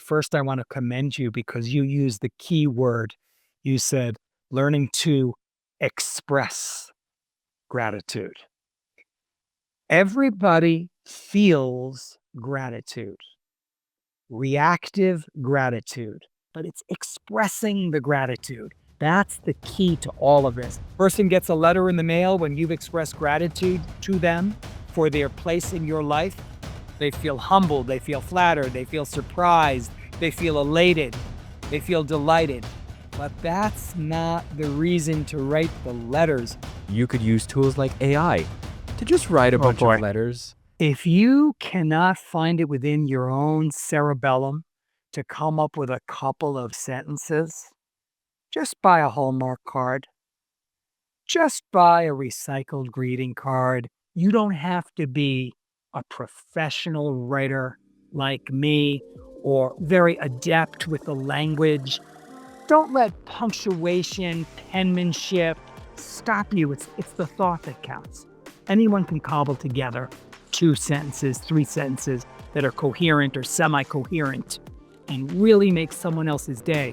first I want to commend you because you used the key word. You said learning to express gratitude. Everybody feels gratitude, reactive gratitude, but it's expressing the gratitude. That's the key to all of this. Person gets a letter in the mail when you've expressed gratitude to them for their place in your life. They feel humbled, they feel flattered, they feel surprised, they feel elated, they feel delighted. But that's not the reason to write the letters. You could use tools like AI to just write a bunch of letters. If you cannot find it within your own cerebellum to come up with a couple of sentences, just buy a Hallmark card. Just buy a recycled greeting card. You don't have to be a professional writer like me or very adept with the language. Don't let punctuation, penmanship stop you. It's the thought that counts. Anyone can cobble together 2 sentences, 3 sentences that are coherent or semi-coherent and really make someone else's day.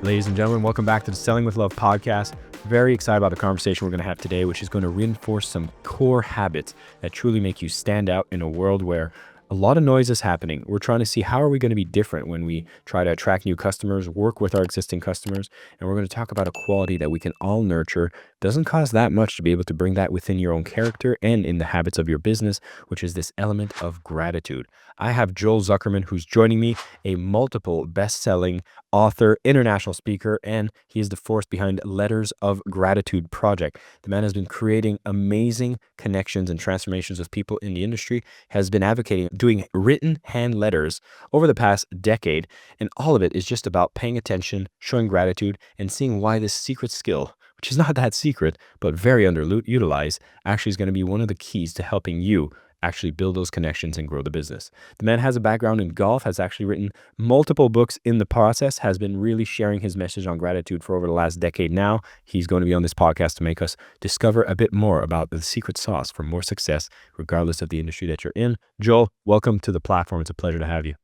Ladies and gentlemen, welcome back to the Selling with Love podcast. Very excited about the conversation we're going to have today, which is going to reinforce some core habits that truly make you stand out in a world where a lot of noise is happening. We're trying to see how are we going to be different when we try to attract new customers, work with our existing customers, and we're going to talk about a quality that we can all nurture. Doesn't cost that much to be able to bring that within your own character and in the habits of your business, which is this element of gratitude. I have Joel Zuckerman, who's joining me, a multiple best-selling author, international speaker, and he is the force behind Letters of Gratitude Project. The man has been creating amazing connections and transformations with people in the industry, has been advocating doing written hand letters over the past decade, and all of it is just about paying attention, showing gratitude, and seeing why this secret skill, which is not that secret, but very underutilized, actually is going to be one of the keys to helping you actually build those connections and grow the business. The man has a background in golf, has actually written multiple books in the process, has been really sharing his message on gratitude for over the last decade now. He's going to be on this podcast to make us discover a bit more about the secret sauce for more success, regardless of the industry that you're in. Joel, welcome to the platform. It's a pleasure to have you.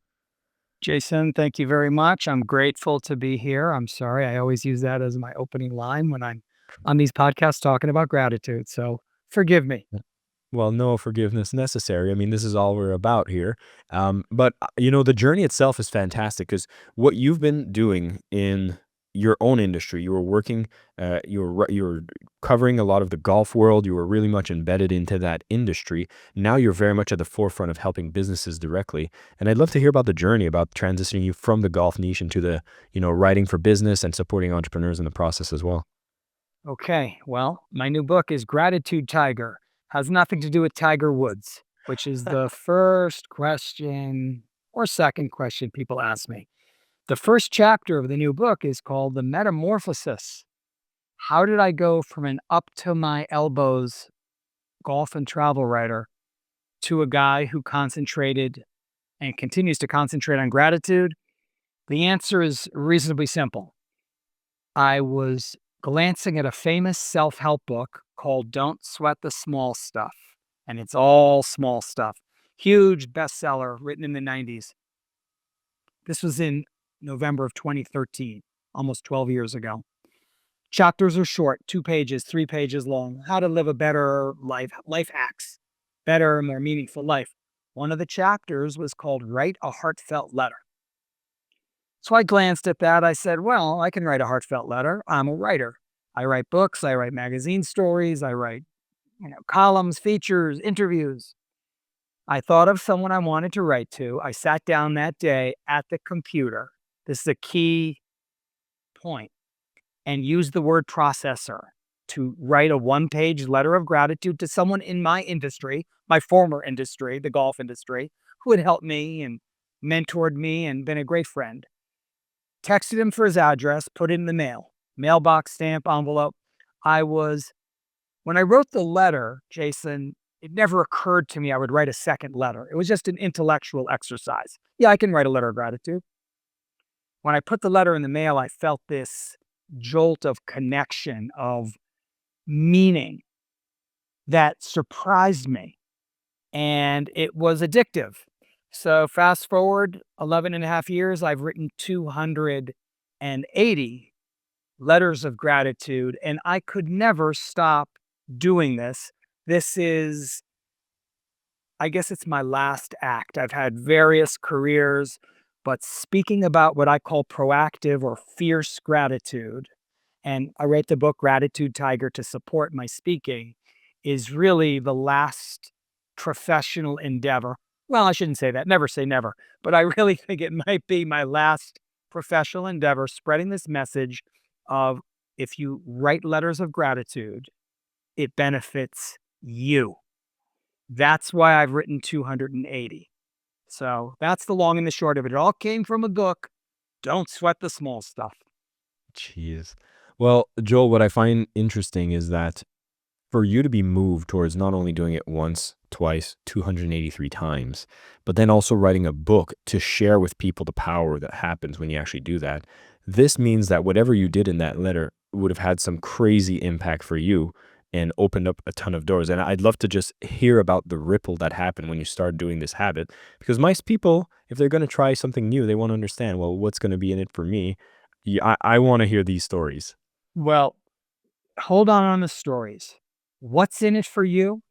Jason, thank you very much. I'm grateful to be here. I'm sorry, I always use that as my opening line when I'm on these podcasts talking about gratitude. So forgive me. Well, no forgiveness necessary. I mean, this is all we're about here. But the journey itself is fantastic because what you've been doing in your own industry, you were working, you were covering a lot of the golf world. You were really much embedded into that industry. Now you're very much at the forefront of helping businesses directly. And I'd love to hear about the journey, about transitioning you from the golf niche into the, writing for business and supporting entrepreneurs in the process as well. Okay, well, my new book is Gratitude Tiger. Has nothing to do with Tiger Woods, which is the first question or second question people ask me. The first chapter of the new book is called The Metamorphosis. How did I go from an up to my elbows golf and travel writer to a guy who concentrated and continues to concentrate on gratitude? The answer is reasonably simple. I was glancing at a famous self-help book called Don't Sweat the Small Stuff. And it's all small stuff. Huge bestseller written in the 90s. This was in November of 2013, almost 12 years ago. Chapters are short, 2 pages, 3 pages long. How to live a better life hacks, better, more meaningful life. One of the chapters was called Write a Heartfelt Letter. So I glanced at that. I said, well, I can write a heartfelt letter. I'm a writer. I write books. I write magazine stories. I write, columns, features, interviews. I thought of someone I wanted to write to. I sat down that day at the computer. This is a key point. And used the word processor to write a 1-page letter of gratitude to someone in my industry, my former industry, the golf industry, who had helped me and mentored me and been a great friend. Texted him for his address, put it in the mail, mailbox, stamp, envelope. When I wrote the letter, Jason, it never occurred to me I would write a second letter. It was just an intellectual exercise. Yeah, I can write a letter of gratitude. When I put the letter in the mail, I felt this jolt of connection, of meaning that surprised me. And it was addictive. So fast forward 11 and a half years, I've written 280 letters of gratitude, and I could never stop doing this. This is, I guess it's my last act. I've had various careers, but speaking about what I call proactive or fierce gratitude, and I write the book Gratitude Tiger to support my speaking, is really the last professional endeavor. Well, I shouldn't say that. Never say never. But I really think it might be my last professional endeavor spreading this message of if you write letters of gratitude, it benefits you. That's why I've written 280. So that's the long and the short of it. It all came from a book. Don't sweat the small stuff. Jeez. Well, Joel, what I find interesting is that for you to be moved towards not only doing it once, twice, 283 times, but then also writing a book to share with people the power that happens when you actually do that, this means that whatever you did in that letter would have had some crazy impact for you and opened up a ton of doors. And I'd love to just hear about the ripple that happened when you started doing this habit, because most people, if they're going to try something new, they want to understand, well, what's going to be in it for me? Yeah, I want to hear these stories. Well, hold on the stories. What's in it for you?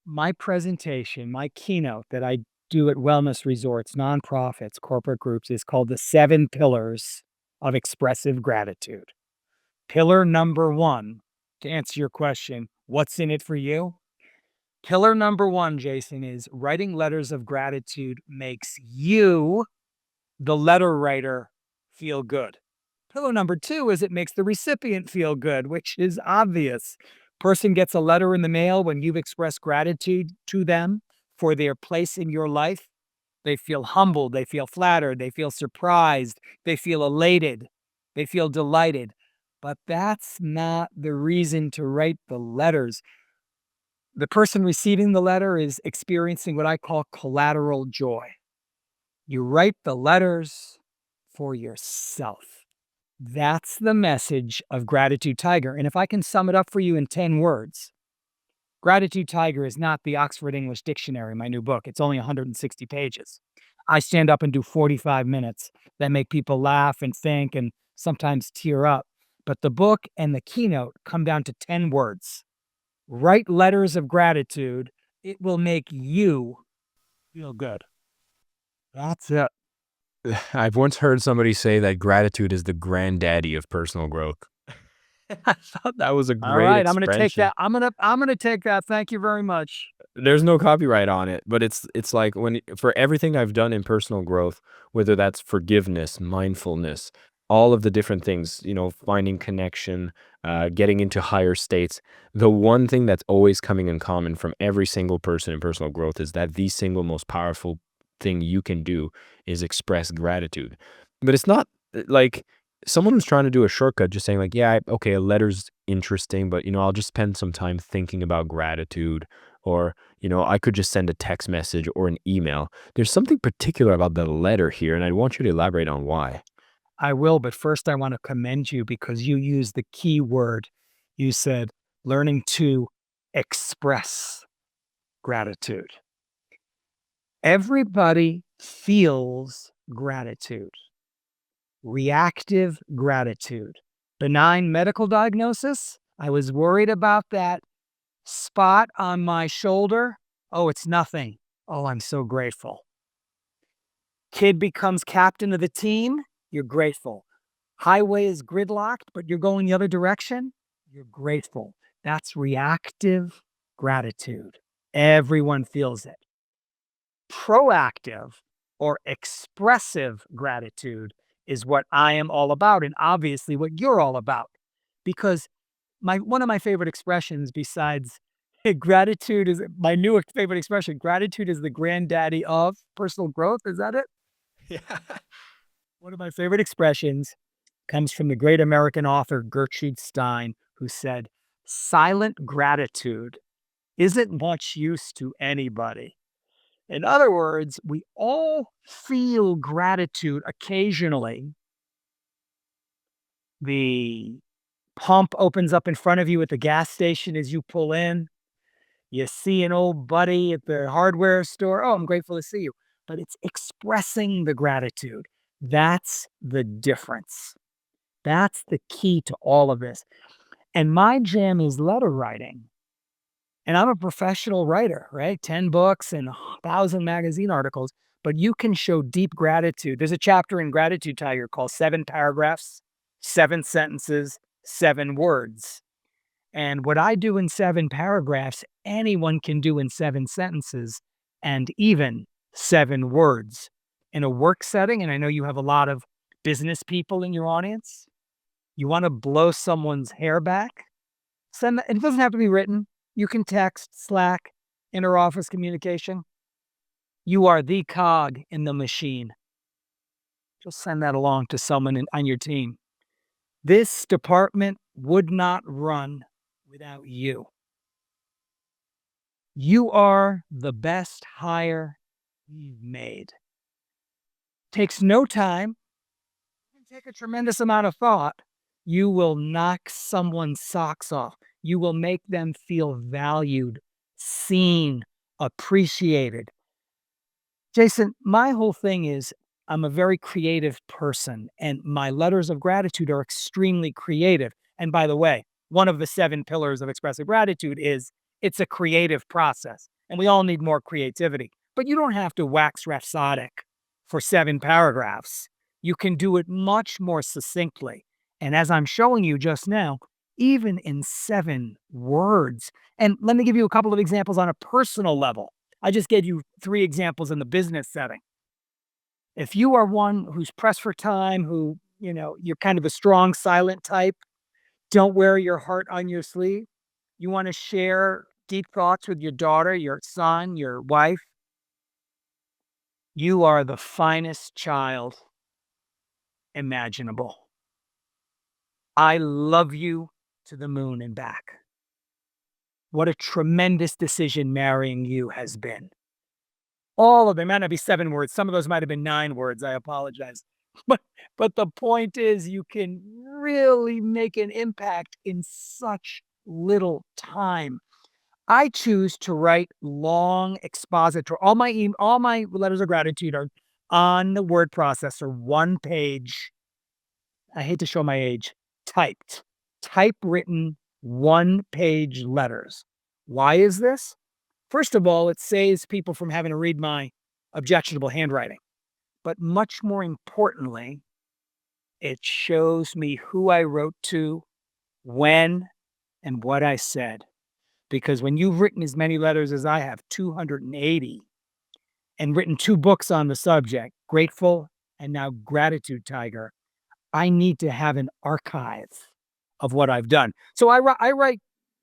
My presentation, my keynote that I do at wellness resorts, nonprofits, corporate groups is called the 7 Pillars of Expressive Gratitude. Pillar number 1, to answer your question, what's in it for you? Pillar number 1, Jason, is writing letters of gratitude makes you, the letter writer, feel good. Pillar number 2 is it makes the recipient feel good, which is obvious. Person gets a letter in the mail when you've expressed gratitude to them for their place in your life. They feel humbled, they feel flattered, they feel surprised, they feel elated, they feel delighted. But that's not the reason to write the letters. The person receiving the letter is experiencing what I call collateral joy. You write the letters for yourself. That's the message of Gratitude Tiger. And if I can sum it up for you in 10 words, Gratitude Tiger is not the Oxford English Dictionary, my new book. It's only 160 pages. I stand up and do 45 minutes that make people laugh and think and sometimes tear up. But the book and the keynote come down to 10 words. Write letters of gratitude. It will make you feel good. That's it. I've once heard somebody say that gratitude is the granddaddy of personal growth. I thought that was a All great right, I'm gonna take expression. that. I'm gonna take that. Thank you very much. There's no copyright on it, but it's like when for everything I've done in personal growth, whether that's forgiveness, mindfulness, all of the different things, finding connection, getting into higher states, the one thing that's always coming in common from every single person in personal growth is that the single most powerful thing you can do is express gratitude. But it's not like someone who's trying to do a shortcut, just saying like, yeah, okay, a letter's interesting, but I'll just spend some time thinking about gratitude, or I could just send a text message or an email. There's something particular about the letter here, and I want you to elaborate on why. I will, but first I want to commend you because you used the key word. You said learning to express gratitude. Everybody feels gratitude, reactive gratitude. Benign medical diagnosis. I was worried about that spot on my shoulder. Oh, it's nothing. Oh, I'm so grateful. Kid becomes captain of the team. You're grateful. Highway is gridlocked, but you're going the other direction. You're grateful. That's reactive gratitude. Everyone feels it. Proactive or expressive gratitude is what I am all about, and obviously what you're all about. Because one of my favorite expressions besides gratitude is my new favorite expression. Gratitude is the granddaddy of personal growth. Is that it? Yeah. One of my favorite expressions comes from the great American author Gertrude Stein, who said, "Silent gratitude isn't much use to anybody." In other words, we all feel gratitude occasionally. The pump opens up in front of you at the gas station as you pull in. You see an old buddy at the hardware store. Oh, I'm grateful to see you. but it's expressing the gratitude. That's the difference. That's the key to all of this. And my jam is letter writing. And I'm a professional writer, right? 10 books and 1,000 magazine articles, but you can show deep gratitude. There's a chapter in Gratitude Tiger called 7 Paragraphs, 7 Sentences, 7 Words. And what I do in 7 paragraphs, anyone can do in 7 sentences and even 7 words. In a work setting, and I know you have a lot of business people in your audience, you want to blow someone's hair back, send that. It doesn't have to be written. You can text, Slack, inter-office communication. You are the cog in the machine. Just send that along to someone on your team. This department would not run without you. You are the best hire we've made. Takes no time, can take a tremendous amount of thought. You will knock someone's socks off. You will make them feel valued, seen, appreciated. Jason, my whole thing is I'm a very creative person, and my letters of gratitude are extremely creative. And by the way, one of the 7 pillars of expressive gratitude is it's a creative process, and we all need more creativity. But you don't have to wax rhapsodic for 7 paragraphs. You can do it much more succinctly. And as I'm showing you just now, even in 7 words. And let me give you a couple of examples on a personal level. I just gave you 3 examples in the business setting. If you are one who's pressed for time, who, you're kind of a strong silent type, don't wear your heart on your sleeve. You want to share deep thoughts with your daughter, your son, your wife. You are the finest child imaginable. I love you to the moon and back. What a tremendous decision marrying you has been. All of them might not be 7 words. Some of those might have been 9 words. I apologize. But the point is you can really make an impact in such little time. I choose to write long expository. All my letters of gratitude are on the word processor, 1 page. I hate to show my age. Typewritten 1-page letters. Why is this? First of all, it saves people from having to read my objectionable handwriting. But much more importantly, it shows me who I wrote to, when, and what I said. Because when you've written as many letters as I have, 280, and written 2 books on the subject, Grateful and now Gratitude Tiger, I need to have an archive of what I've done. So I write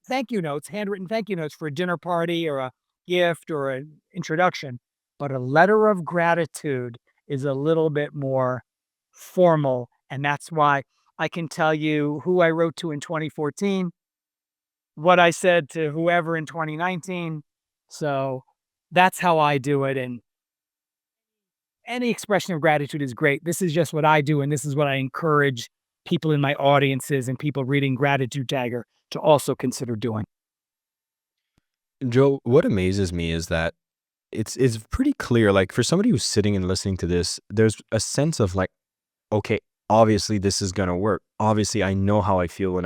thank you notes, handwritten thank you notes for a dinner party or a gift or an introduction. But a letter of gratitude is a little bit more formal. And that's why I can tell you who I wrote to in 2014, what I said to whoever in 2019. So that's how I do it. And any expression of gratitude is great. This is just what I do, and this is what I encourage people in my audiences and people reading Gratitude Tagger to also consider doing. Joe, what amazes me is that it's pretty clear. Like for somebody who's sitting and listening to this, there's a sense of like, okay, obviously this is gonna work. Obviously, I know how I feel when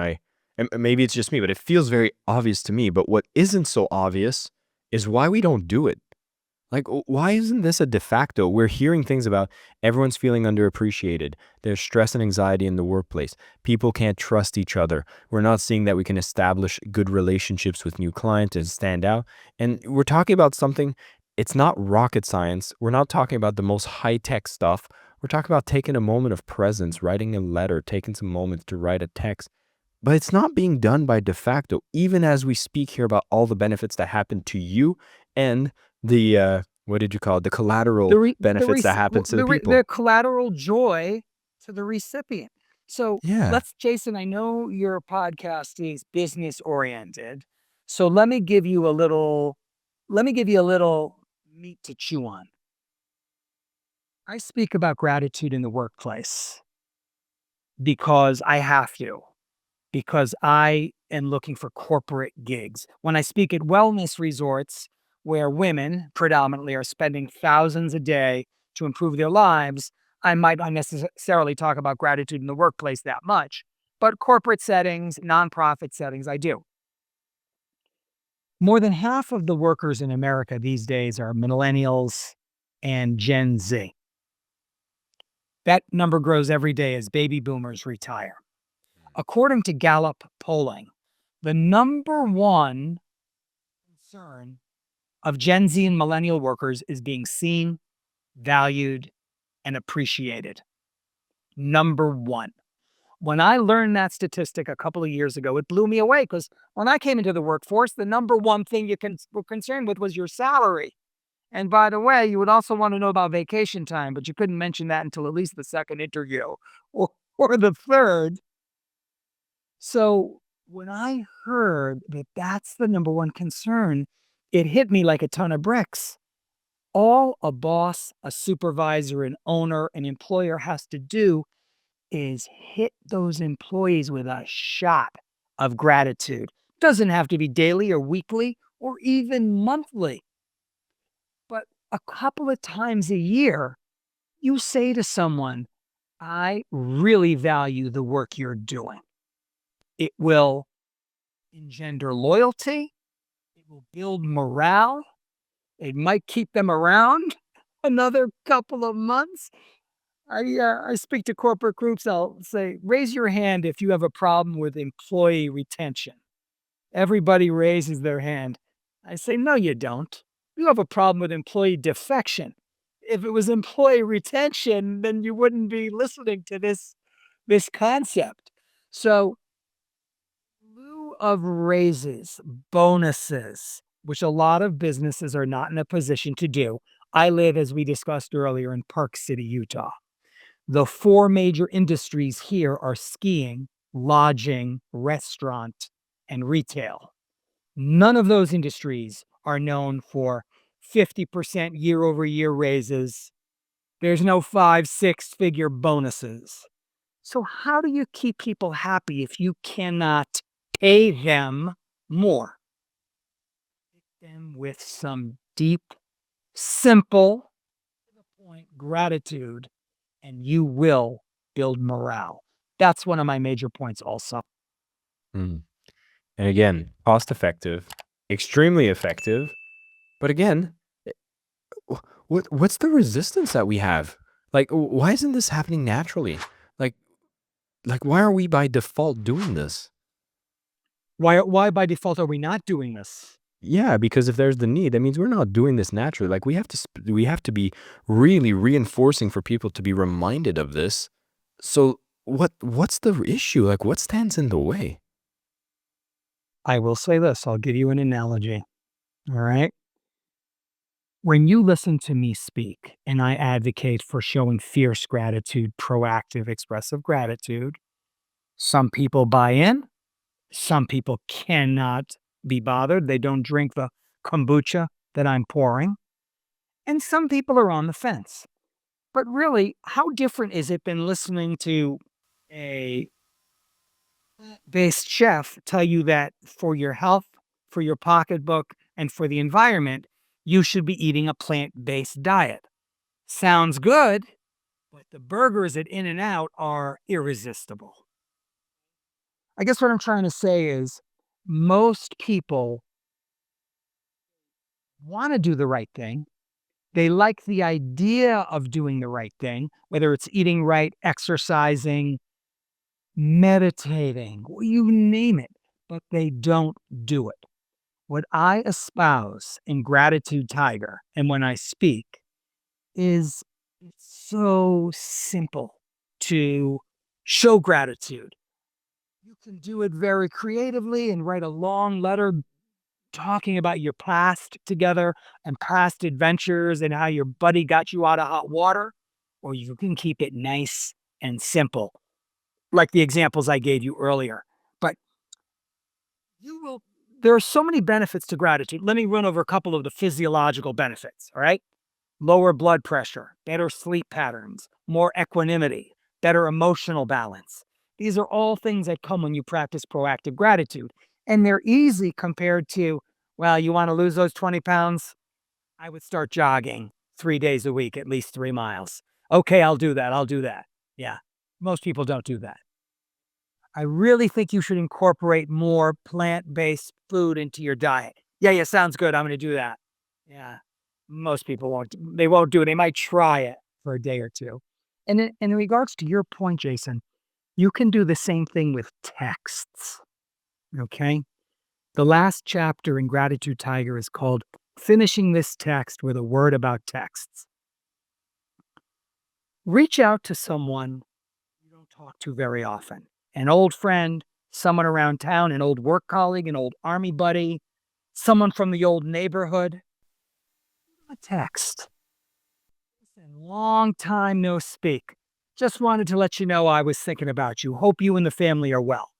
and maybe it's just me, but it feels very obvious to me. But what isn't so obvious is why we don't do it. Like, why isn't this a de facto? We're hearing things about everyone's feeling underappreciated. There's stress and anxiety in the workplace. People can't trust each other. We're not seeing that we can establish good relationships with new clients and stand out. And we're talking about something, it's not rocket science. We're not talking about the most high-tech stuff. We're talking about taking a moment of presence, writing a letter, taking some moments to write a text. But it's not being done by de facto, even as we speak here about all the benefits that happen to you and the, what did you call it? The The collateral re the benefits that rec happens to the the people. collateral joy to the recipient. So Yeah. Jason, I know your podcast is business oriented. So let me give you a little meat to chew on. I speak about gratitude in the workplace because I have to. Because I am looking for corporate gigs. When I speak at wellness resorts, where women predominantly are spending thousands a day to improve their lives, I might not necessarily talk about gratitude in the workplace that much. But corporate settings, nonprofit settings, I do. More than half of the workers in America these days are millennials and Gen Z. That number grows every day as baby boomers retire. According to Gallup polling, the number one concern of Gen Z and millennial workers is being seen, valued, and appreciated. Number one. When I learned that statistic a couple of years ago, it blew me away because when I came into the workforce, the number one thing were concerned with was your salary. And by the way, you would also want to know about vacation time, but you couldn't mention that until at least the second interview or, or the third. So when I heard that that's the number one concern, it hit me like a ton of bricks. All a boss, a supervisor, an owner, an employer has to do is hit those employees with a shot of gratitude. Doesn't have to be daily or weekly or even monthly, but a couple of times a year, you say to someone, I really value the work you're doing. It will engender loyalty. It will build morale. It might keep them around another couple of months. I speak to corporate groups. I'll say, raise your hand if you have a problem with employee retention. Everybody raises their hand. I say, no, you don't. You have a problem with employee defection. If it was employee retention, then you wouldn't be listening to this concept. So, in lieu of raises, bonuses, which a lot of businesses are not in a position to do. I live, as we discussed earlier, in Park City, Utah. The four major industries here are skiing, lodging, restaurant, and retail. None of those industries are known for 50% year over year raises. There's no 5, 6 figure bonuses. So, how do you keep people happy if you cannot pay them more? Hit them with some deep, simple, to the point gratitude, and you will build morale. That's one of my major points, also. Mm. And again, cost effective, extremely effective. But again, what's the resistance that we have? Like, why isn't this happening naturally? Like, why are we by default doing this? Why by default are we not doing this? Yeah, because if there's the need, that means we're not doing this naturally. Like we have to be really reinforcing for people to be reminded of this. So what's the issue? Like what stands in the way? I will say this, I'll give you an analogy. All right. When you listen to me speak and I advocate for showing fierce gratitude, proactive, expressive gratitude, some people buy in, some people cannot be bothered. They don't drink the kombucha that I'm pouring, and some people are on the fence. But really, how different is it than listening to a based chef tell you that for your health, for your pocketbook, and for the environment, you should be eating a plant based diet? Sounds good, but the burgers at In N Out are irresistible. I guess what I'm trying to say is most people want to do the right thing. They like the idea of doing the right thing, whether it's eating right, exercising, meditating, you name it, but they don't do it. What I espouse in Gratitude Tiger and when I speak is it's so simple to show gratitude. You can do it very creatively and write a long letter talking about your past together and past adventures and how your buddy got you out of hot water, or you can keep it nice and simple, like the examples I gave you earlier. But you will, there are so many benefits to gratitude. Let me run over a couple of the physiological benefits, all right? Lower blood pressure, better sleep patterns, more equanimity, better emotional balance. These are all things that come when you practice proactive gratitude. And they're easy compared to, well, you want to lose those 20 pounds? I would start jogging 3 days a week, at least 3 miles. Okay, I'll do that. I'll do that. Yeah. Most people don't do that. I really think you should incorporate more plant-based food into your diet. Yeah, yeah, sounds good. I'm going to do that. Yeah. Most people won't. They won't do it. They might try it for a day or two. And in regards to your point, Jason, you can do the same thing with texts. Okay. The last chapter in Gratitude Tiger is called Finishing This Text with a Word About Texts. Reach out to someone you don't talk to very often, an old friend, someone around town, an old work colleague, an old army buddy, someone from the old neighborhood. A text. Listen, long time no speak. Just wanted to let you know I was thinking about you. Hope you and the family are well.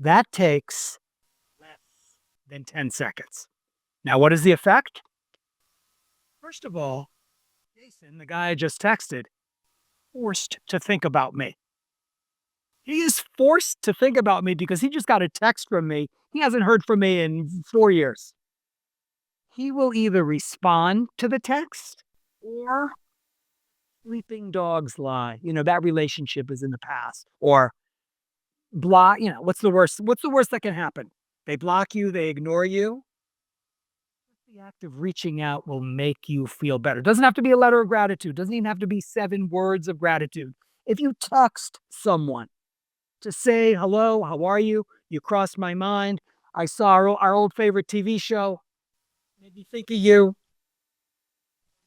That takes less than 10 seconds. Now, what is the effect? First of all, Jason, the guy I just texted, forced to think about me. He is forced to think about me because he just got a text from me. He hasn't heard from me in 4 years. He will either respond to the text or sleeping dogs lie. That relationship is in the past. Or block, what's the worst? What's the worst that can happen? They block you, they ignore you. The act of reaching out will make you feel better. Doesn't have to be a letter of gratitude. Doesn't even have to be 7 words of gratitude. If you text someone to say, hello, how are you? You crossed my mind. I saw our old favorite TV show. Made me think of you.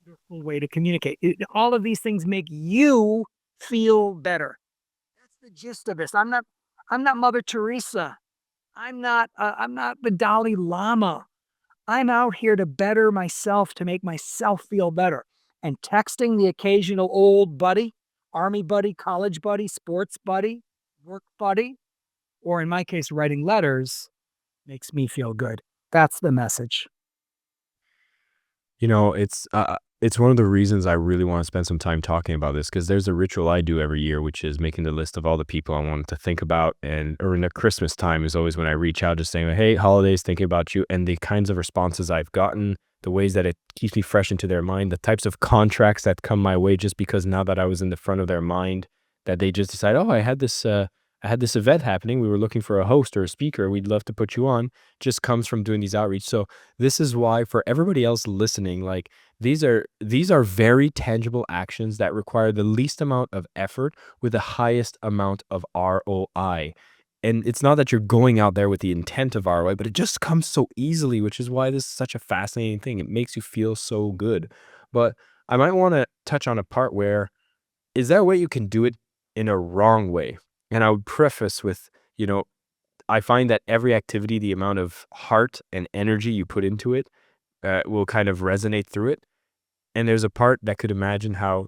Wonderful way to communicate. All of these things make you feel better. That's the gist of this. I'm not Mother Teresa. I'm not the Dalai Lama. I'm out here to better myself, to make myself feel better. And texting the occasional old buddy, army buddy, college buddy, sports buddy, work buddy, or in my case, writing letters makes me feel good. That's the message. It's one of the reasons I really want to spend some time talking about this because there's a ritual I do every year, which is making the list of all the people I wanted to think about. And or in the Christmas time is always when I reach out, just saying, "Hey, holidays, thinking about you," and the kinds of responses I've gotten, the ways that it keeps me fresh into their mind, the types of contracts that come my way, just because now that I was in the front of their mind, that they just decide, "Oh, I had this event happening. We were looking for a host or a speaker. We'd love to put you on." Just comes from doing these outreach. So this is why for everybody else listening, like these are very tangible actions that require the least amount of effort with the highest amount of ROI. And it's not that you're going out there with the intent of ROI, but it just comes so easily, which is why this is such a fascinating thing. It makes you feel so good. But I might want to touch on a part where is there a way you can do it in a wrong way? And I would preface with, I find that every activity, the amount of heart and energy you put into it, will kind of resonate through it. And there's a part that could imagine how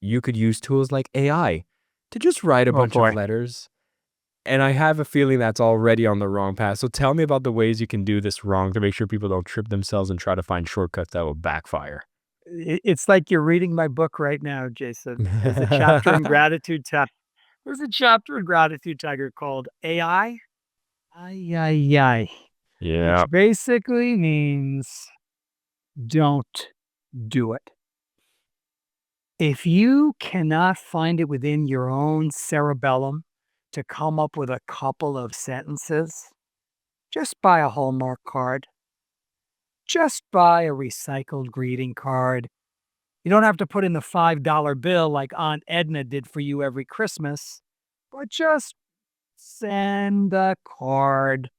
you could use tools like AI to just write a Oh bunch of boy. letters. And I have a feeling that's already on the wrong path. So tell me about the ways you can do this wrong to make sure people don't trip themselves and try to find shortcuts that will backfire. It's like you're reading my book right now, Jason. There's a chapter in Gratitude There's a chapter in Gratitude Tiger called AI, ay, ay, ay, Yeah. which basically means don't do it. If you cannot find it within your own cerebellum to come up with a couple of sentences, just buy a Hallmark card. Just buy a recycled greeting card. You don't have to put in the $5 bill like Aunt Edna did for you every Christmas, but just send a card.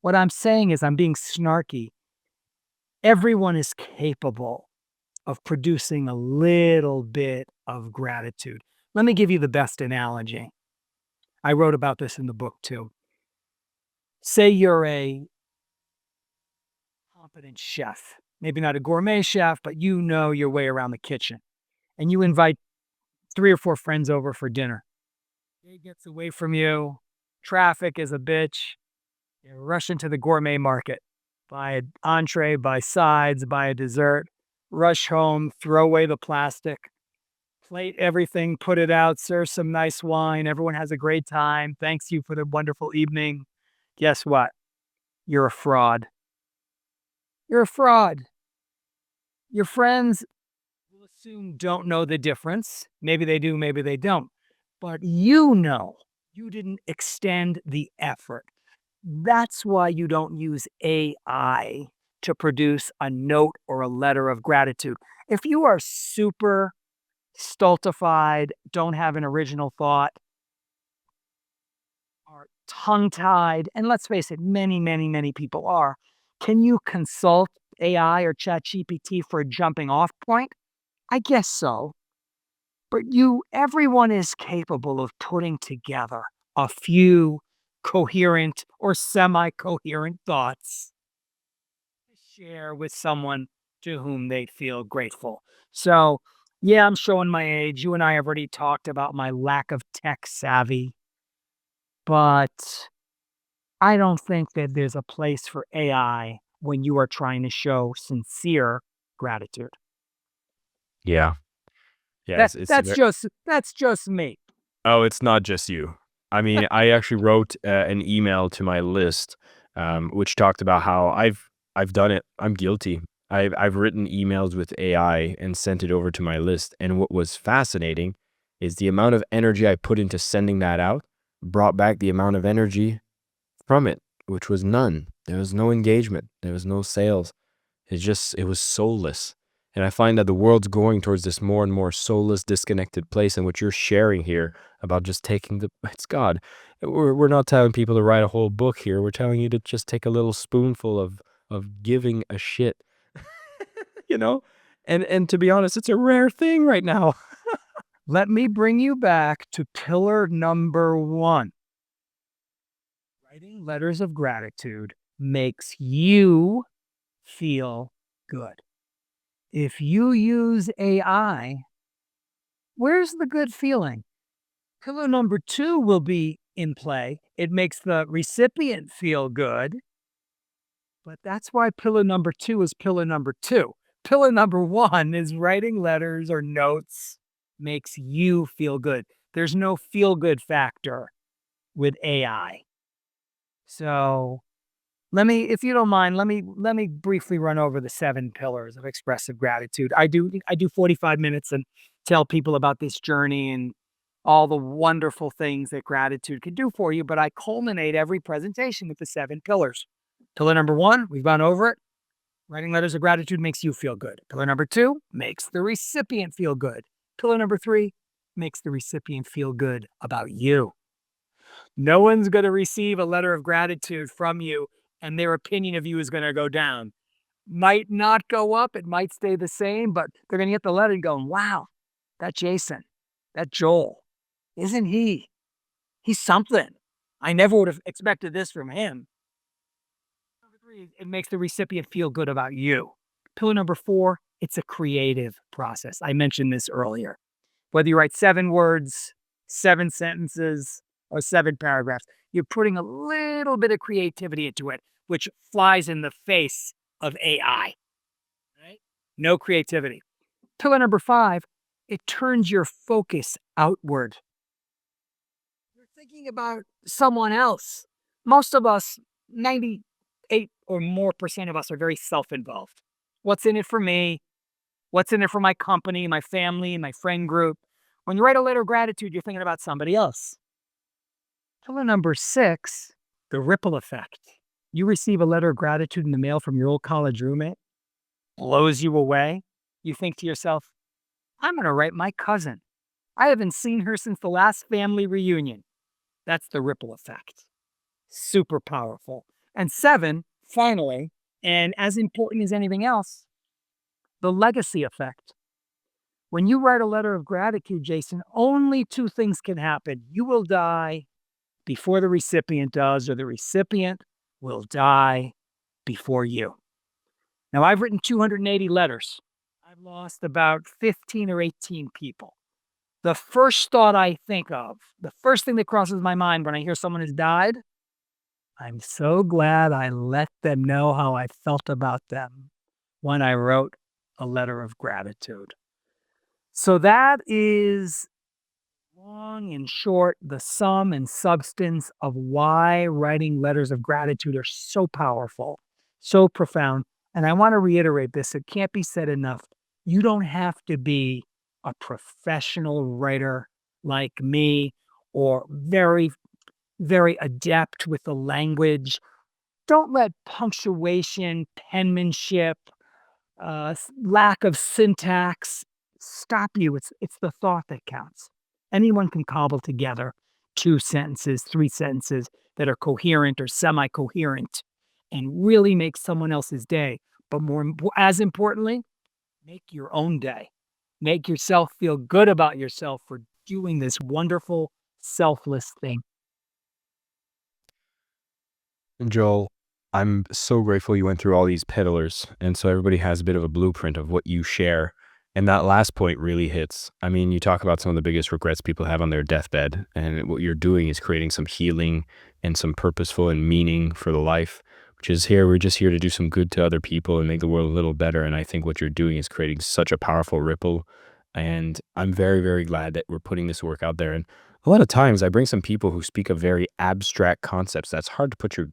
What I'm saying is, I'm being snarky. Everyone is capable of producing a little bit of gratitude. Let me give you the best analogy. I wrote about this in the book too. Say you're a competent chef, maybe not a gourmet chef, but you know your way around the kitchen, and you invite 3 or 4 friends over for dinner. Day gets away from you, traffic is a bitch, you rush into the gourmet market, buy an entree, buy sides, buy a dessert, rush home, throw away the plastic, plate everything, put it out, serve some nice wine. Everyone has a great time. Thanks you for the wonderful evening. Guess what? You're a fraud. You're a fraud. Your friends will assume don't know the difference. Maybe they do, maybe they don't. But you know you didn't extend the effort. That's why you don't use AI to produce a note or a letter of gratitude. If you are super stultified, don't have an original thought, are tongue tied, and let's face it, many, many, many people are, can you consult AI or ChatGPT for a jumping off point? I guess so. But everyone is capable of putting together a few coherent or semi coherent thoughts to share with someone to whom they feel grateful. So, yeah, I'm showing my age. You and I have already talked about my lack of tech savvy, but I don't think that there's a place for AI when you are trying to show sincere gratitude. Yeah. Yeah. That It's that's just me. Oh, it's not just you. I mean, I actually wrote an email to my list, which talked about how I've done it. I'm guilty. I've written emails with AI and sent it over to my list. And what was fascinating is the amount of energy I put into sending that out brought back the amount of energy from it, which was none. There was no engagement. There was no sales. It was soulless. And I find that the world's going towards this more and more soulless, disconnected place. And what you're sharing here about just taking it's God. We're not telling people to write a whole book here. We're telling you to just take a little spoonful of giving a shit, you know? And to be honest, it's a rare thing right now. Let me bring you back to pillar number one. Writing letters of gratitude makes you feel good. If you use AI, where's the good feeling? Pillar number two will be in play. It makes the recipient feel good, but that's why pillar number two is pillar number two. Pillar number one is writing letters or notes makes you feel good. There's no feel good factor with AI. So if you don't mind, let me briefly run over the 7 pillars of expressive gratitude. I do 45 minutes and tell people about this journey and all the wonderful things that gratitude can do for you, but I culminate every presentation with the 7 pillars. Pillar number 1, we've gone over it. Writing letters of gratitude makes you feel good. Pillar number 2 makes the recipient feel good. Pillar number 3 makes the recipient feel good about you. No one's going to receive a letter of gratitude from you and their opinion of you is going to go down. Might not go up, it might stay the same, but they're going to get the letter and go, wow, that Jason, that Joel, isn't he? He's something. I never would have expected this from him. Number 3, it makes the recipient feel good about you. Pillar number 4, it's a creative process. I mentioned this earlier. Whether you write 7 words, 7 sentences, or 7 paragraphs, you're putting a little bit of creativity into it, which flies in the face of AI. Right? No creativity. Pillar number 5, it turns your focus outward. You're thinking about someone else. Most of us, 98 or more percent of us, are very self involved. What's in it for me? What's in it for my company, my family, my friend group? When you write a letter of gratitude, you're thinking about somebody else. Pillar number 6, the ripple effect. You receive a letter of gratitude in the mail from your old college roommate, blows you away. You think to yourself, I'm going to write my cousin. I haven't seen her since the last family reunion. That's the ripple effect. Super powerful. And 7, finally, and as important as anything else, the legacy effect. When you write a letter of gratitude, Jason, only 2 things can happen. You will die before the recipient does, or the recipient will die before you. Now, I've written 280 letters. I've lost about 15 or 18 people. The first thought I think of, the first thing that crosses my mind when I hear someone has died, I'm so glad I let them know how I felt about them when I wrote a letter of gratitude. So that is, long and short, the sum and substance of why writing letters of gratitude are so powerful, so profound. And I want to reiterate this, it can't be said enough. You don't have to be a professional writer like me or very, very adept with the language. Don't let punctuation, penmanship, lack of syntax stop you. It's the thought that counts. Anyone can cobble together 2 sentences, 3 sentences that are coherent or semi-coherent and really make someone else's day. But as importantly, make your own day. Make yourself feel good about yourself for doing this wonderful, selfless thing. Joel, I'm so grateful you went through all these pillars. And so everybody has a bit of a blueprint of what you share. And that last point really hits. I mean, you talk about some of the biggest regrets people have on their deathbed. And what you're doing is creating some healing and some purposeful and meaning for the life, which is here. We're just here to do some good to other people and make the world a little better. And I think what you're doing is creating such a powerful ripple. And I'm very, very glad that we're putting this work out there. And a lot of times I bring some people who speak of very abstract concepts that's hard to put your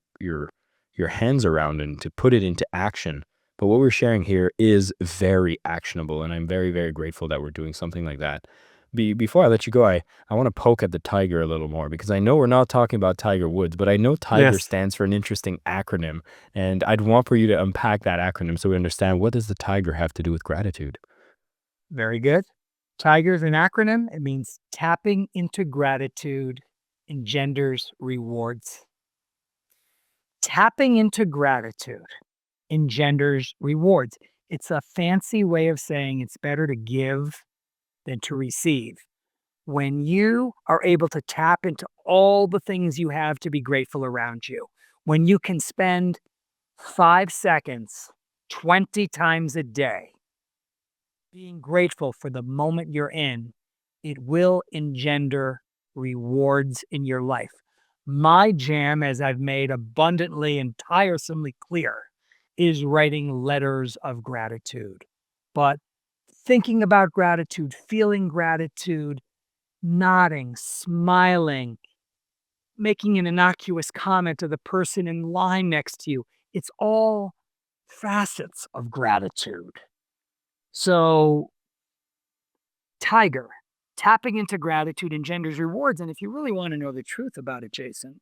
hands around and to put it into action. But what we're sharing here is very actionable, and I'm very, very grateful that we're doing something like that. Before I let you go, I want to poke at the tiger a little more because I know we're not talking about Tiger Woods, but I know Tiger Yes. stands for an interesting acronym, and I'd want for you to unpack that acronym so we understand what does the tiger have to do with gratitude. Very good. Tiger is an acronym. It means tapping into gratitude engenders rewards. Tapping into gratitude engenders rewards. It's a fancy way of saying it's better to give than to receive. When you are able to tap into all the things you have to be grateful around you, when you can spend 5 seconds 20 times a day being grateful for the moment you're in, it will engender rewards in your life. My jam, as I've made abundantly and tiresomely clear, is writing letters of gratitude. But thinking about gratitude, feeling gratitude, nodding, smiling, making an innocuous comment to the person in line next to you, it's all facets of gratitude. So Tiger, tapping into gratitude engenders rewards. And if you really want to know the truth about it, Jason,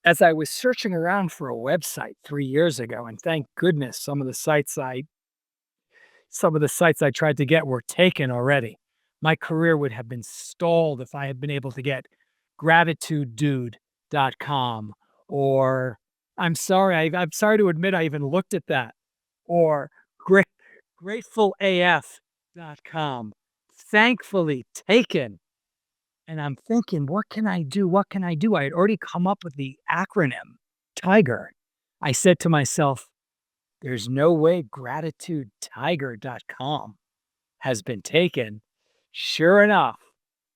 as I was searching around for a website 3 years ago, and thank goodness some of the sites I tried to get were taken already. My career would have been stalled if I had been able to get gratitudedude.com or I'm sorry to admit I even looked at that or gra- gratefulaf.com. Thankfully taken. And I'm thinking, what can I do? What can I do? I had already come up with the acronym Tiger. I said to myself, there's no way gratitudetiger.com has been taken. Sure enough,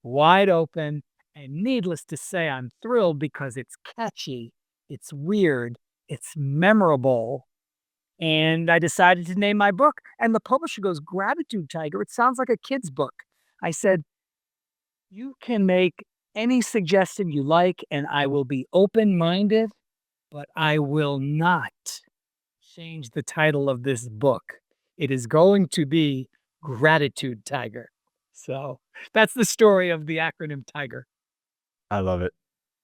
wide open. And needless to say, I'm thrilled because it's catchy, it's weird, it's memorable. And I decided to name my book. And the publisher goes, Gratitude Tiger. It sounds like a kid's book. I said, you can make any suggestion you like, and I will be open minded, but I will not change the title of this book. It is going to be Gratitude Tiger. So that's the story of the acronym Tiger. I love it.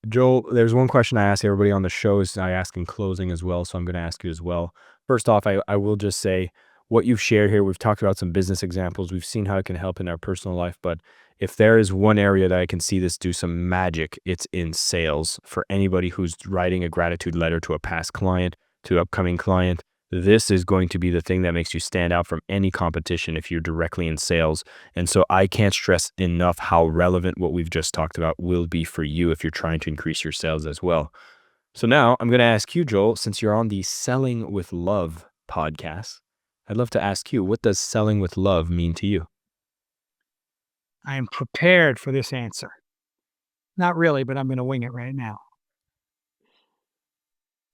Joel, there's one question I ask everybody on the shows. I ask in closing as well, so I'm going to ask you as well. First off, I will just say what you've shared here. We've talked about some business examples. We've seen how it can help in our personal life. But if there is one area that I can see this do some magic, it's in sales. For anybody who's writing a gratitude letter to a past client, to upcoming client, this is going to be the thing that makes you stand out from any competition if you're directly in sales. And so I can't stress enough how relevant what we've just talked about will be for you if you're trying to increase your sales as well. So now I'm going to ask you, Joel, since you're on the Selling with Love podcast, I'd love to ask you, what does selling with love mean to you? I am prepared for this answer. Not really, but I'm going to wing it right now.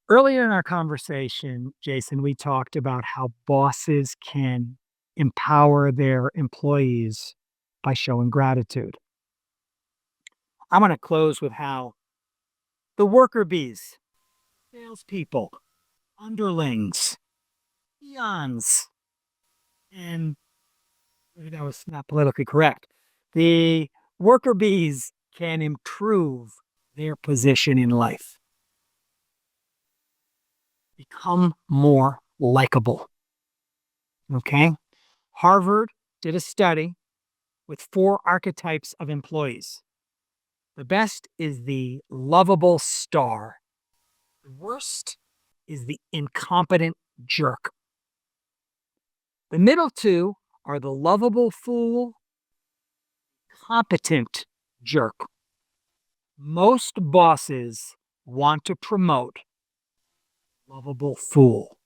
Earlier in our conversation, Jason, we talked about how bosses can empower their employees by showing gratitude. I'm going to close with how the worker bees, salespeople, underlings, eons. And maybe that was not politically correct. The worker bees can improve their position in life, become more likable. Okay. Harvard did a study with 4 archetypes of employees. The best is the lovable star. The worst is the incompetent jerk. The middle 2 are the lovable fool, competent jerk. Most bosses want to promote lovable fool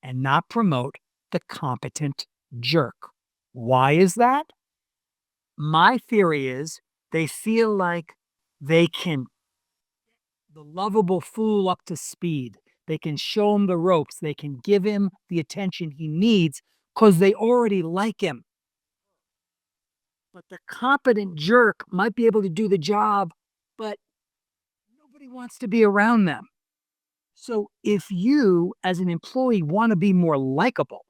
and not promote the competent jerk. Why is that? My theory is they feel like they can the lovable fool up to speed. They can show him the ropes. They can give him the attention he needs because they already like him. But the competent jerk might be able to do the job, but nobody wants to be around them. So if you, as an employee, want to be more likable,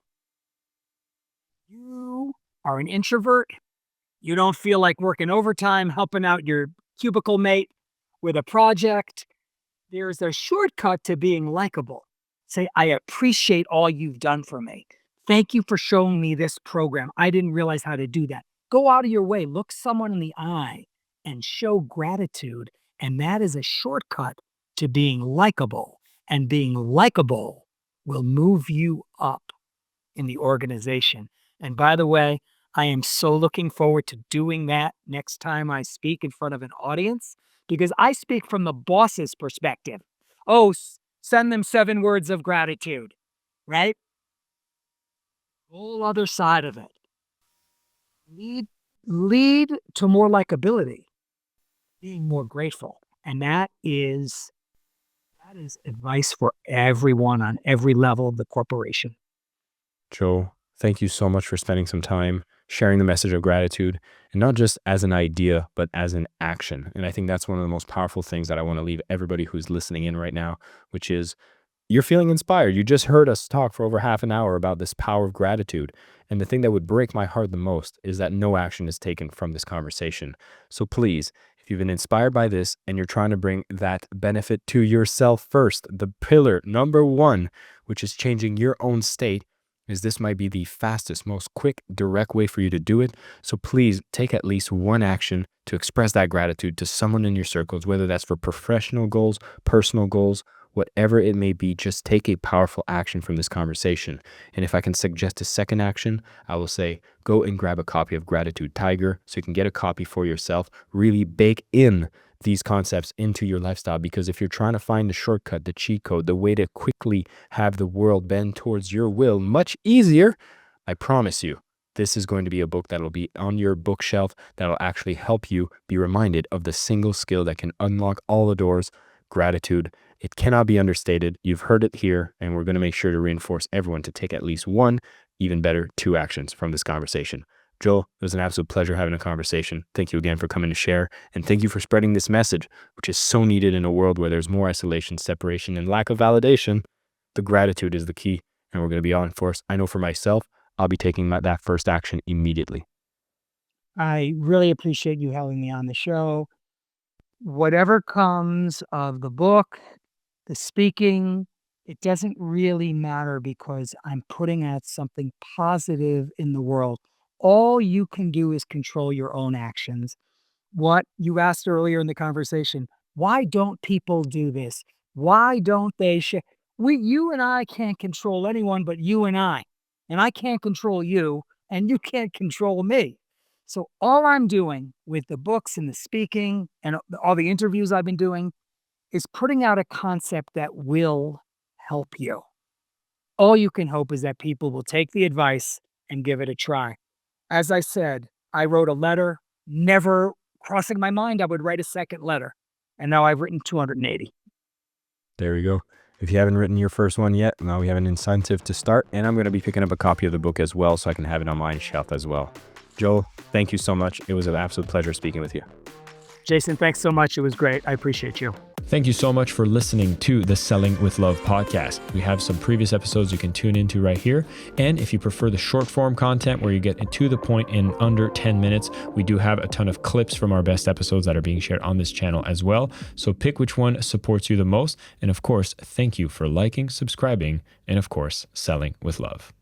you are an introvert, you don't feel like working overtime, helping out your cubicle mate with a project, there's a shortcut to being likable. Say, I appreciate all you've done for me. Thank you for showing me this program. I didn't realize how to do that. Go out of your way, look someone in the eye and show gratitude. And that is a shortcut to being likable. And being likable will move you up in the organization. And by the way, I am so looking forward to doing that next time I speak in front of an audience because I speak from the boss's perspective. Oh, send them 7 words of gratitude, right? Whole other side of it. Lead to more likability, being more grateful. And that is advice for everyone on every level of the corporation. Joe, thank you so much for spending some time sharing the message of gratitude, and not just as an idea, but as an action. And I think that's one of the most powerful things that I want to leave everybody who's listening in right now, which is you're feeling inspired. You just heard us talk for over half an hour about this power of gratitude. And the thing that would break my heart the most is that no action is taken from this conversation. So please, if you've been inspired by this and you're trying to bring that benefit to yourself first, the pillar number 1, which is changing your own state, is this might be the fastest, most quick, direct way for you to do it. So please take at least one action to express that gratitude to someone in your circles, whether that's for professional goals, personal goals, whatever it may be. Just take a powerful action from this conversation. And if I can suggest a second action, I will say, go and grab a copy of Gratitude Tiger so you can get a copy for yourself. Really bake in these concepts into your lifestyle, because if you're trying to find the shortcut, the cheat code, the way to quickly have the world bend towards your will much easier, I promise you, this is going to be a book that'll be on your bookshelf that'll actually help you be reminded of the single skill that can unlock all the doors: gratitude. It cannot be understated. You've heard it here, and we're going to make sure to reinforce everyone to take at least one, even better, 2 actions from this conversation. Joel, it was an absolute pleasure having a conversation. Thank you again for coming to share, and thank you for spreading this message, which is so needed in a world where there's more isolation, separation, and lack of validation. The gratitude is the key, and we're going to be on force. I know for myself, I'll be taking that first action immediately. I really appreciate you having me on the show. Whatever comes of the book, the speaking, it doesn't really matter because I'm putting out something positive in the world. All you can do is control your own actions. What you asked earlier in the conversation, why don't people do this? Why don't they share? You and I can't control anyone but you and I. And I can't control you, and you can't control me. So all I'm doing with the books and the speaking and all the interviews I've been doing is putting out a concept that will help you. All you can hope is that people will take the advice and give it a try. As I said, I wrote a letter, never crossing my mind I would write a second letter. And now I've written 280. There we go. If you haven't written your first one yet, now we have an incentive to start, and I'm going to be picking up a copy of the book as well so I can have it on my shelf as well. Joel, thank you so much. It was an absolute pleasure speaking with you. Jason, thanks so much. It was great. I appreciate you. Thank you so much for listening to the Selling with Love podcast. We have some previous episodes you can tune into right here. And if you prefer the short form content where you get to the point in under 10 minutes, we do have a ton of clips from our best episodes that are being shared on this channel as well. So pick which one supports you the most. And of course, thank you for liking, subscribing, and of course, selling with love.